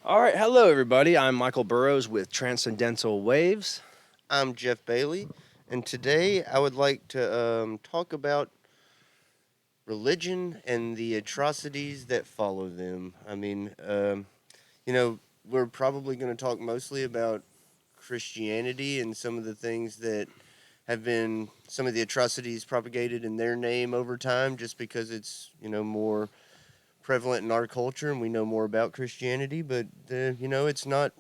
All right, hello everybody. I'm Michael Burrows with Transcendental Waves. I'm Jeff Bailey, and today I would like to talk about religion and the atrocities that follow them. You know, we're probably going to talk mostly about Christianity and some of the things that have been some of the atrocities propagated in their name over time, just because it's more prevalent in our culture and we know more about Christianity. But it's not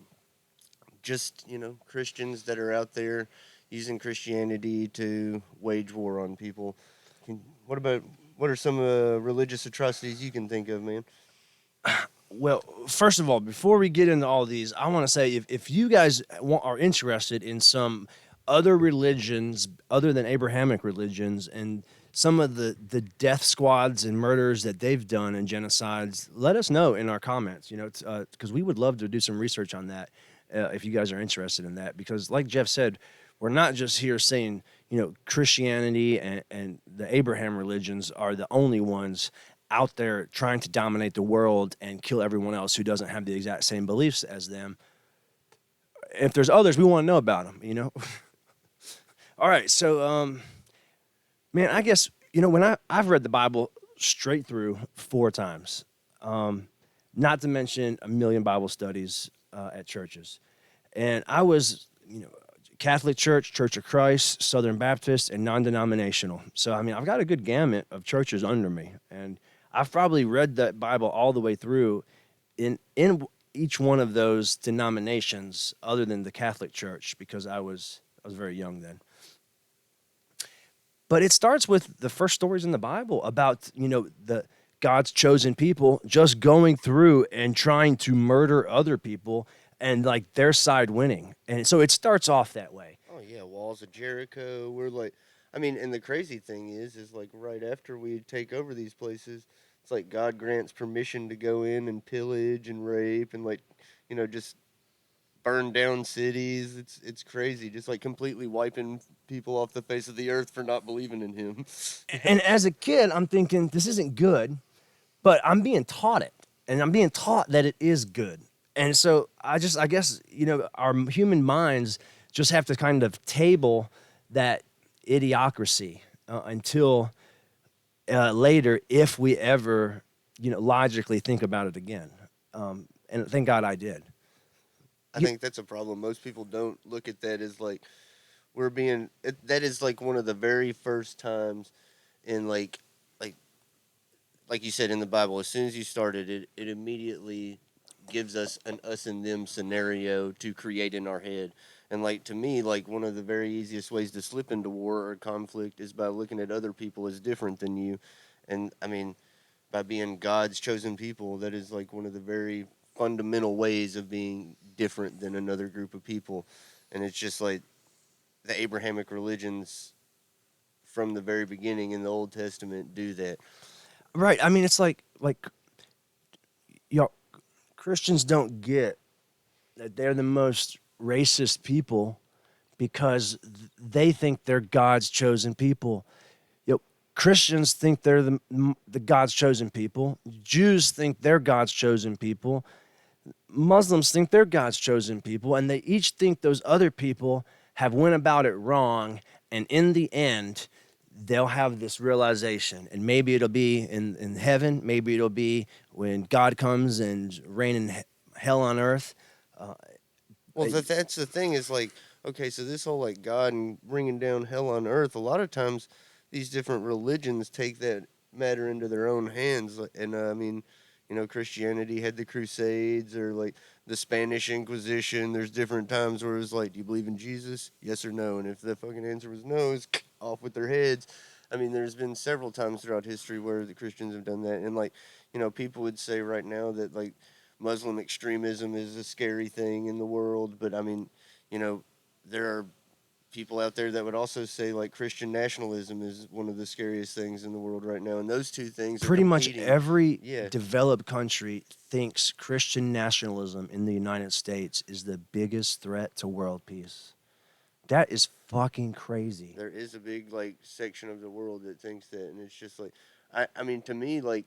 just Christians that are out there using Christianity to wage war on people. What about what are some religious atrocities you can think of, man? Well, first of all, before we get into all these, I want to say if you guys are interested in some other religions other than Abrahamic religions and some of the death squads and murders that they've done and genocides, let us know in our comments. Because we would love to do some research on that if you guys are interested in that. Because, like Jeff said, we're not just here saying Christianity and the Abraham religions are the only ones out there trying to dominate the world and kill everyone else who doesn't have the exact same beliefs as them. If there's others, we want to know about them. All right, so man, I guess when I've read the Bible straight through 4 times, not to mention a million Bible studies at churches, and I was Catholic Church, Church of Christ, Southern Baptist, and non-denominational. So I mean, I've got a good gamut of churches under me, and I've probably read that Bible all the way through in each one of those denominations, other than the Catholic Church, because I was very young then. But it starts with the first stories in the Bible about the God's chosen people just going through and trying to murder other people and like their side winning. And so it starts off that way. Oh yeah, walls of Jericho. We're like, I mean, and the crazy thing is like right after we take over these places, it's like God grants permission to go in and pillage and rape and like, just burn down cities. It's crazy, just like completely wiping people off the face of the earth for not believing in Him. And as a kid, I'm thinking this isn't good, but I'm being taught it, and I'm being taught that it is good. And so I guess, our human minds just have to kind of table that idiocracy until later, if we ever, logically think about it again. And thank God I did. I think that's a problem. Most people don't look at that as like that is like one of the very first times in like like you said in the Bible. As soon as you started it, it immediately gives us an us and them scenario to create in our head. And like to me, like one of the very easiest ways to slip into war or conflict is by looking at other people as different than you. And I mean, by being God's chosen people, that is like one of the very fundamental ways of being different than another group of people. And it's just like the Abrahamic religions from the very beginning in the Old Testament do that. Right. I mean, it's like y'all Christians don't get that they're the most racist people because they think they're God's chosen people. Christians think they're the God's chosen people. Jews think they're God's chosen people. Muslims think they're God's chosen people, and they each think those other people have went about it wrong. And in the end, they'll have this realization, and maybe it'll be in heaven, maybe it'll be when God comes and reign in hell on earth. Uh, Well, that's the thing is like, okay, so this whole like God and bringing down hell on earth, a lot of times these different religions take that matter into their own hands. And I mean, Christianity had the Crusades or like the Spanish Inquisition. There's different times where it's like, do you believe in Jesus? Yes or no? And if the fucking answer was no, it's off with their heads. I mean, there's been several times throughout history where the Christians have done that. And like, people would say right now that like Muslim extremism is a scary thing in the world, but I mean, you know, there are people out there that would also say like Christian nationalism is one of the scariest things in the world right now, and those two things are Pretty much competing. every Yeah, developed country thinks Christian nationalism in the United States is the biggest threat to world peace. That is fucking crazy. there is a big like section of the world that thinks that, and it's just like, I mean, to me, like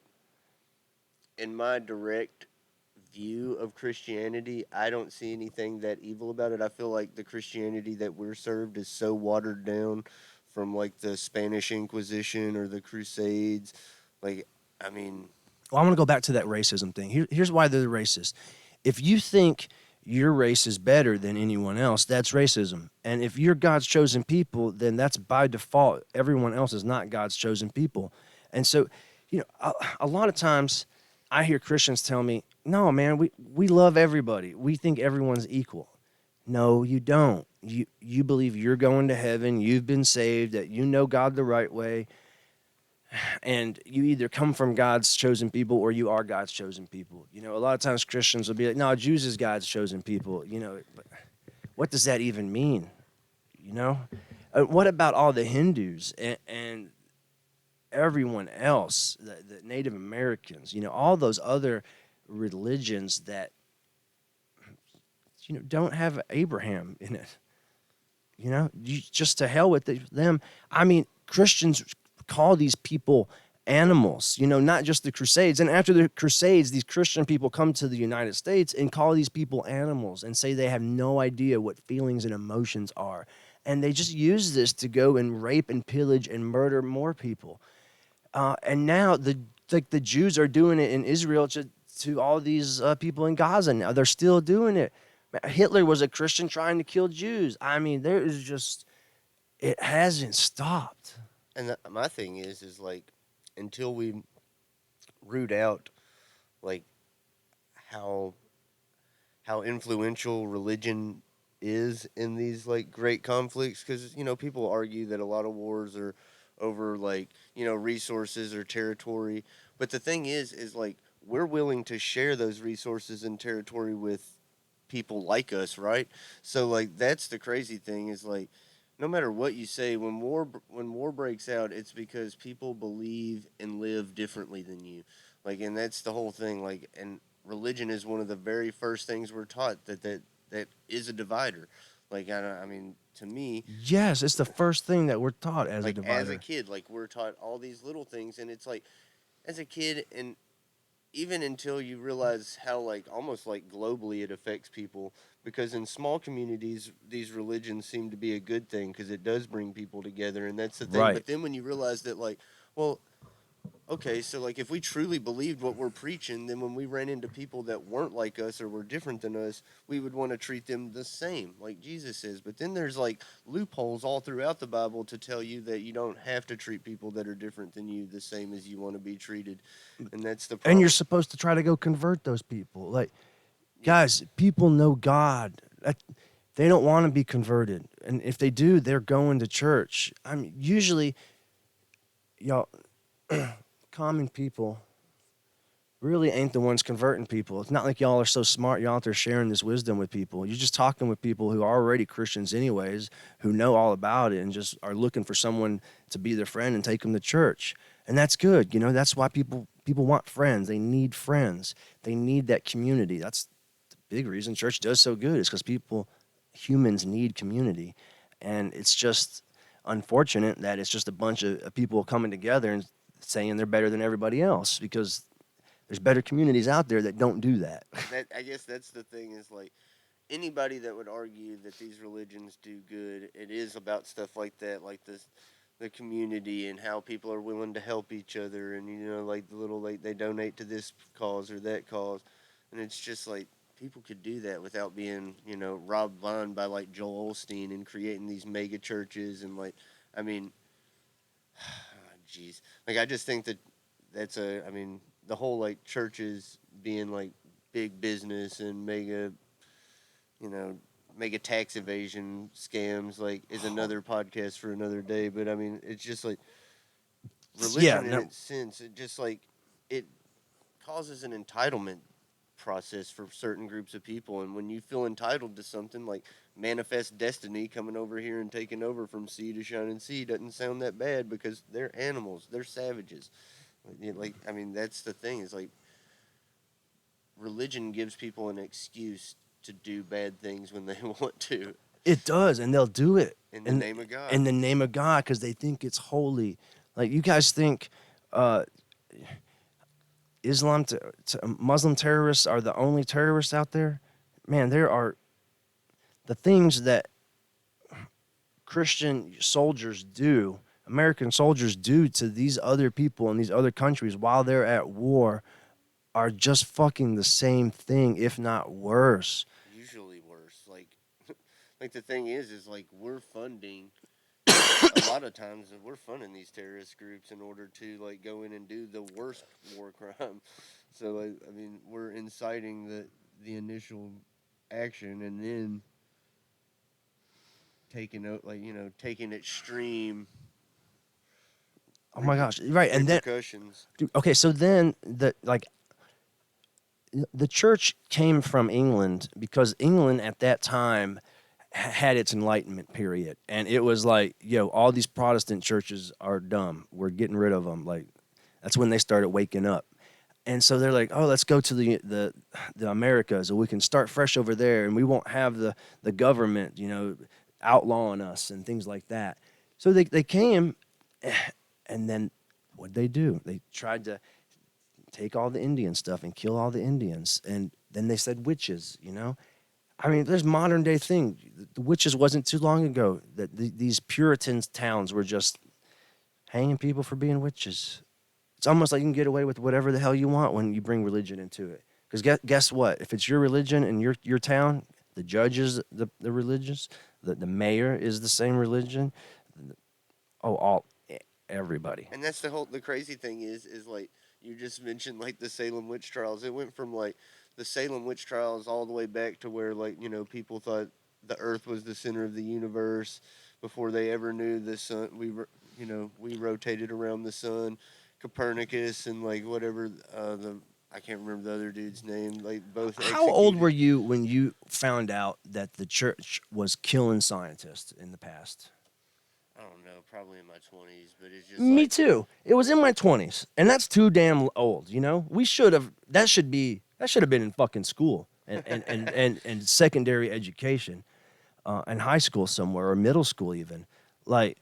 in my direct view of Christianity, I don't see anything that evil about it. I feel like the Christianity that we're served is so watered down from like the Spanish Inquisition or the Crusades. Like, I mean, Well, I want to go back to that racism thing. Here's why they're racist. If you think your race is better than anyone else, that's racism. And if you're God's chosen people, then that's by default. Everyone else is not God's chosen people. And so, a lot of times I hear Christians tell me, no, man, we love everybody. We think everyone's equal. No, you don't. You believe you're going to heaven, you've been saved, that you know God the right way, and you either come from God's chosen people or you are God's chosen people. A lot of times Christians will be like, "No, Jews is God's chosen people." But what does that even mean? You know, what about all the Hindus and everyone else, the Native Americans? All those other religions that don't have Abraham in it. Just to hell with them. I mean, Christians call these people animals, not just the Crusades. And after the Crusades, these Christian people come to the United States and call these people animals and say they have no idea what feelings and emotions are. And they just use this to go and rape and pillage and murder more people. And now the Jews are doing it in Israel to all these people in Gaza now. They're still doing it. Hitler was a Christian trying to kill Jews. I mean, there is just, it hasn't stopped. and my thing is like until we root out like how influential religion is in these like great conflicts, because people argue that a lot of wars are over like resources or territory, but the thing is like we're willing to share those resources and territory with people like us, right? So like that's the crazy thing is like no matter what you say, when war breaks out, it's because people believe and live differently than you. Like, and that's the whole thing. Like, and religion is one of the very first things we're taught that is a divider. Like, I mean, to me, Yes, it's the first thing that we're taught as a like as a divider. kid, like we're taught all these little things, and it's like as a kid, and even until you realize how like almost like globally it affects people, because in small communities these religions seem to be a good thing because it does bring people together, and that's the thing. Right. But then when you realize that like, well, okay, so like if we truly believed what we're preaching, then when we ran into people that weren't like us or were different than us, we would want to treat them the same, like Jesus says. But then there's like loopholes all throughout the Bible to tell you that you don't have to treat people that are different than you the same as you want to be treated. And that's the And you're problem. supposed to try to go convert those people. Like, Yeah. guys, people know God. They don't want to be converted. And if they do, they're going to church. I mean, usually, y'all, common people really ain't the ones converting people. It's not like y'all are so smart. Y'all out there sharing this wisdom with people. You're just talking with people who are already Christians, anyways, who know all about it and just are looking for someone to be their friend and take them to church. And that's good. That's why people want friends. They need friends. They need that community. That's the big reason church does so good. Is because humans need community, and it's just unfortunate that it's just a bunch of people coming together and saying they're better than everybody else because there's better communities out there that don't do that. That I guess that's the thing is like anybody that would argue that these religions do good, it is about stuff like that, like this the community and how people are willing to help each other, and like the little like they donate to this cause or that cause, and it's just like people could do that without being robbed blind by like Joel Osteen and creating these mega churches, and like I mean jeez, like I just think that that's a I mean the whole like churches being like big business and you know, mega tax evasion scams like is another podcast for another day. But I mean, it's just like Yeah, religion in no, its sense. It just like it causes an entitlement process for certain groups of people, and when you feel entitled to something like manifest destiny coming over here and taking over from sea to shining sea doesn't sound that bad because they're animals, they're savages. Like I mean, that's the thing is like religion gives people an excuse to do bad things when they want to it does, and they'll do it in the in name of God. in the name of God because they think it's holy. Like you guys think, uh, Muslim terrorists are the only terrorists out there. Man, there are the things that Christian soldiers do, American soldiers do to these other people in these other countries while they're at war are just fucking the same thing, if not worse. Usually worse. Like the thing is like we're funding a lot of times we're funding these terrorist groups in order to like go in and do the worst war crime. So like, I mean, we're inciting the initial action and then taking out like taking extreme Oh my gosh, right? And then, repercussions. dude, okay, so then the church came from England because England at that time had its Enlightenment period, and it was like, yo, all these Protestant churches are dumb. We're getting rid of them. Like, that's when they started waking up. And so they're like, oh, let's go to the Americas, and we can start fresh over there, and we won't have the government, outlawing us and things like that. So they came, and then what'd they do? They tried to take all the Indian stuff and kill all the Indians, and then they said witches. I mean, there's modern day thing. The witches wasn't too long ago that these Puritan towns were just hanging people for being witches. It's almost like you can get away with whatever the hell you want when you bring religion into it. Because guess what? If it's your religion in your town, the judge is the religious, the mayor is the same religion. Oh, everybody. And that's the crazy thing is like you just mentioned like the Salem witch trials. It went from like the Salem witch trials all the way back to where like people thought the Earth was the center of the universe before they ever knew the sun. We rotated around the sun. Copernicus and like whatever the I can't remember the other dude's name. Like both How old were executed. you when you found out that the church was killing scientists in the past? I don't know, probably in my 20s, but it's just Me like too. It was in my 20s, and that's too damn old. We should have that should have been in fucking school and secondary education, and high school somewhere or middle school even. Like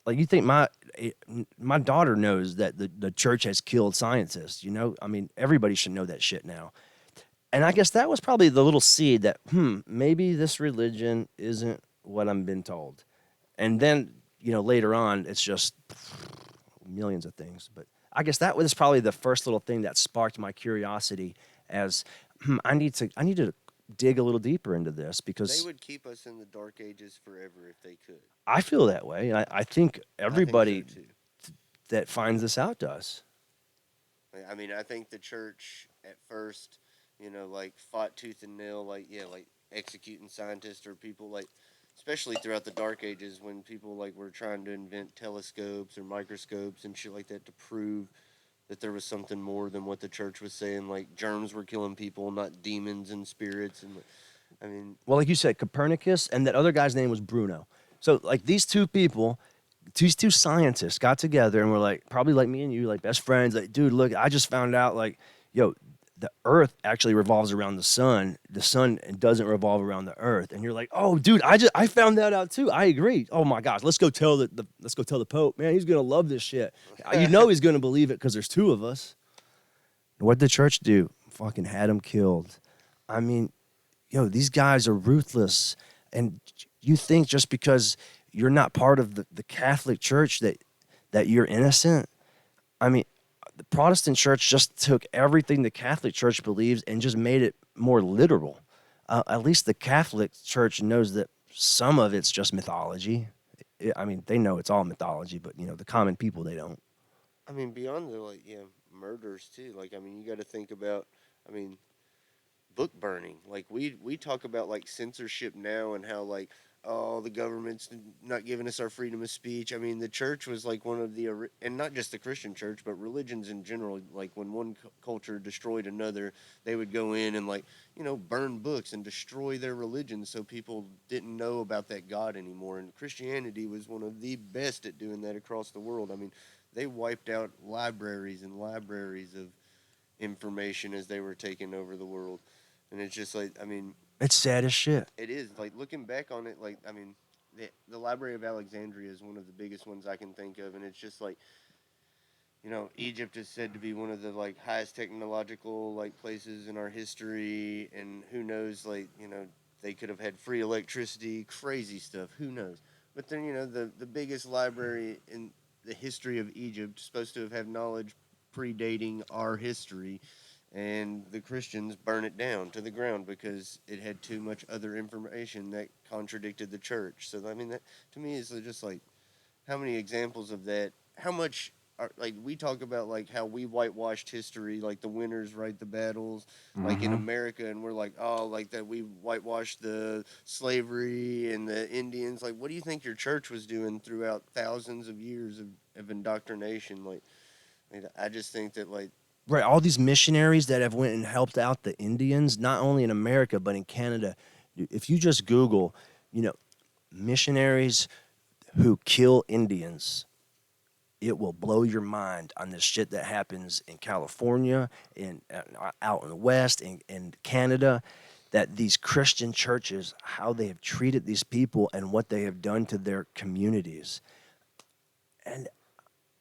like you think my daughter knows that the church has killed scientists. I mean, everybody should know that shit now. And I guess that was probably the little seed that maybe this religion isn't what I'm been told. And then later on it's just millions of things. But I guess that was probably the first little thing that sparked my curiosity as I need to dig a little deeper into this they because would keep us in the dark ages forever if they could. I feel that way. I think I think so everybody too. that finds this out does. I mean, I think the church at first, like fought tooth and nail, like yeah, like executing scientists or people like, especially throughout the Dark Ages when people like were trying to invent telescopes or microscopes and shit like that to prove that there was something more than what the church was saying. Like germs were killing people, not demons and spirits. And I mean, Well, like you said, Copernicus and that other guy's name was Bruno. So like these two people, these two scientists got together and were like, probably like me and you, like best friends. Like, dude, look, I just found out like, yo, the Earth actually revolves around the sun. The sun doesn't revolve around the Earth. And you're like, oh, dude, I found that out too. I agree. Oh my gosh, let's go tell let's go tell the Pope. Man, he's gonna love this shit. He's gonna believe it because there's two of us. What did the church do? Fucking had him killed. I mean, these guys are ruthless. And you think just because you're not part of the Catholic Church that you're innocent? I mean, the Protestant Church just took everything the Catholic Church believes and just made it more literal. At least the Catholic Church knows that some of it's just mythology. I mean, they know it's all mythology, but the common people they don't. I mean, beyond the like yeah murders too. Like I mean, you got to think about. I mean, book burning. Like we talk about like censorship now and how like oh the government's not giving us our freedom of speech. I mean the church was like one of and not just the Christian church but religions in general. Like when one culture destroyed another, they would go in and like burn books and destroy their religion so people didn't know about that God anymore. And Christianity was one of the best at doing that across the world. I mean they wiped out libraries and libraries of information as they were taking over the world. And it's just like, I mean, It's sad as shit. it is like looking back on it. Like, I mean, the Library of Alexandria is one of the biggest ones I can think of, and it's just like Egypt is said to be one of the like highest technological like places in our history, and who knows, like they could have had free electricity, crazy stuff. Who knows? But then the biggest library in the history of Egypt supposed to have had knowledge predating our history, and the Christians burn it down to the ground because it had too much other information that contradicted the church. So I mean that to me is just like how many examples of that? How much are like we talk about like how we whitewashed history, like the winners write the battles, like in Mm-hmm. America, and we're like, oh, like that we whitewashed the slavery and the Indians. Like, what do you think your church was doing throughout thousands of years of indoctrination? Like, I just think that like Right, all these missionaries that have went and helped out the Indians, not only in America but in Canada. If you just Google, you know, missionaries who kill Indians, it will blow your mind on this shit that happens in California, in out in the West, in Canada. That these Christian churches, how they have treated these people and what they have done to their communities. And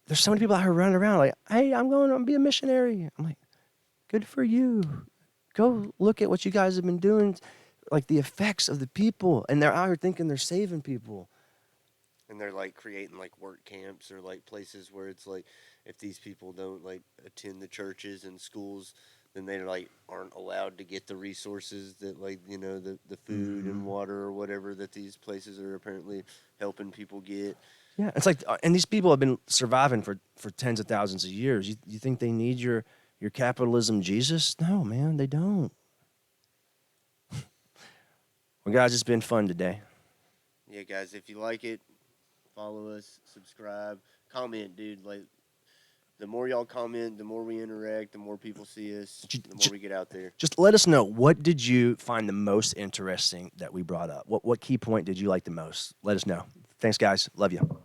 there's so many people out here running around like, "Hey, I'm going to be a missionary." I'm like, "Good for you. Go look at what you guys have been doing, like the effects of the people, and they're out here thinking they're saving people." and they're like creating like work camps or like places where it's like if these people don't like attend the churches and schools, then they like aren't allowed to get the resources that like the food and Hmm. water or whatever that these places are apparently helping people get. Yeah, it's like, and these people have been surviving for tens of thousands of years. You think they need your capitalism Jesus? No, man, they don't. Well, guys, it's been fun today. Yeah, guys, if you like it, follow us, subscribe, comment, dude. Like the more y'all comment, the more we interact, the more people see us, the more Just, we get out there. just let us know, what did you find the most interesting that we brought up? What key point did you like the most? Let us know. Thanks, guys. Love you.